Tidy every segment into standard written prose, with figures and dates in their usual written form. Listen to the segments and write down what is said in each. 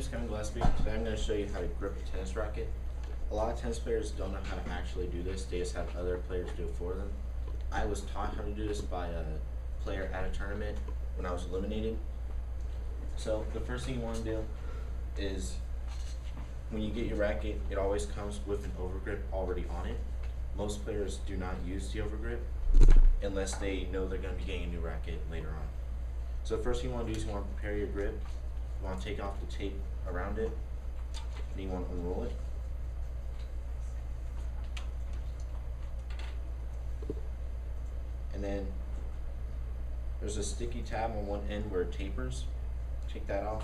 is Gillespie. Today I'm going to show you how to grip a tennis racket. A lot of tennis players don't know how to actually do this. They just have other players do it for them. I was taught how to do this by a player at a tournament when I was eliminating. So the first thing you want to do is when you get your racket, it always comes with an overgrip already on it. Most players do not use the overgrip unless they know they're going to be getting a new racket later on. So the first thing you want to do is you want to prepare your grip. You want to take off the tape around it, and you want to unroll it. And then there's a sticky tab on one end where it tapers. Take that off.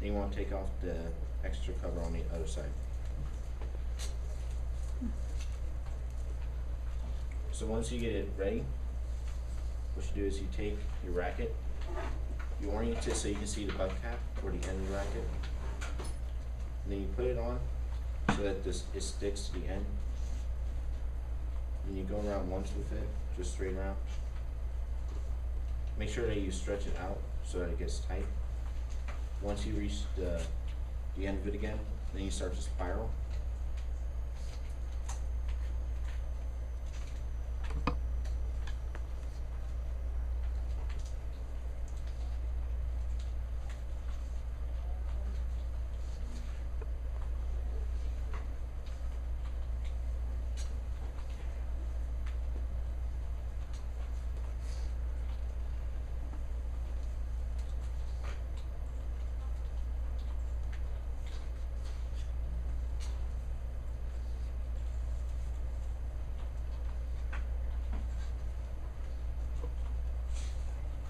Then you want to take off the extra cover on the other side. So once you get it ready, what you do is you take your racket, you orient it so you can see the butt cap or the end of the racket, and then you put it on so that it sticks to the end. And you go around once with it, just straight around. Make sure that you stretch it out so that it gets tight. Once you reach the end of it again, then you start to spiral.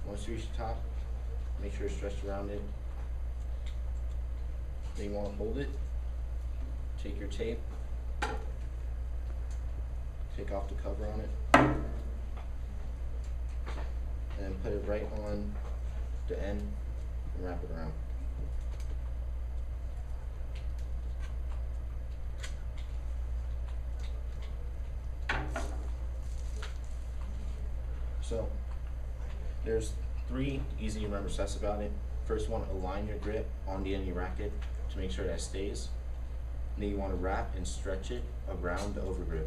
Once you reach the top, make sure it's stretched around it. Then you want to hold it. Take your tape, take off the cover on it, and then put it right on the end and wrap it around. So there's 3 easy to remember steps about it. First one, align your grip on the end of your racket to make sure that stays. And then you want to wrap and stretch it around the overgrip.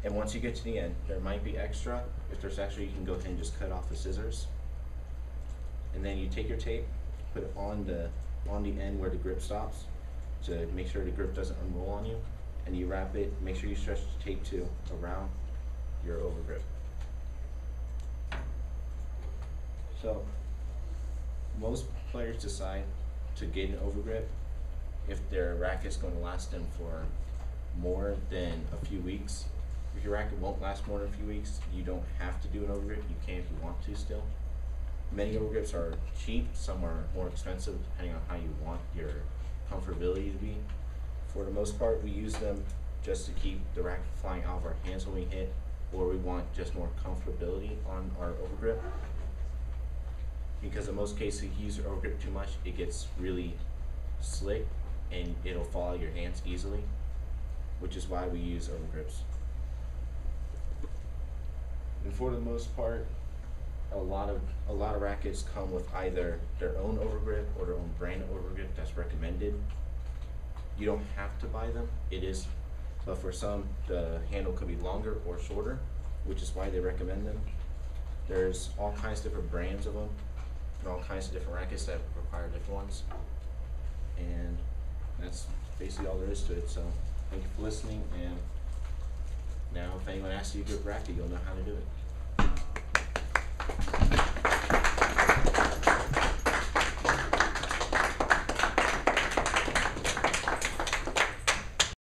And once you get to the end, there might be extra. If there's extra, you can go ahead and just cut off the scissors. And then you take your tape, put it on the end where the grip stops to make sure the grip doesn't unroll on you. And you wrap it, make sure you stretch the tape too around your overgrip. So most players decide to get an overgrip if their racket's going to last them for more than a few weeks. If your racket won't last more than a few weeks, you don't have to do an overgrip. You can if you want to still. Many overgrips are cheap, some are more expensive depending on how you want your comfortability to be. For the most part, we use them just to keep the racket flying out of our hands when we hit, or we want just more comfortability on our overgrip. Because in most cases, if you use your overgrip too much, it gets really slick and it'll fall out of your hands easily, which is why we use overgrips. And for the most part, a lot of rackets come with either their own overgrip or their own brand of overgrip that's recommended. You don't have to buy them, but for some, the handle could be longer or shorter, which is why they recommend them. There's all kinds of different brands of them, and all kinds of different rackets that require different ones. And that's basically all there is to it. So thank you for listening, and now if anyone asks you a good racket, you'll know how to do it.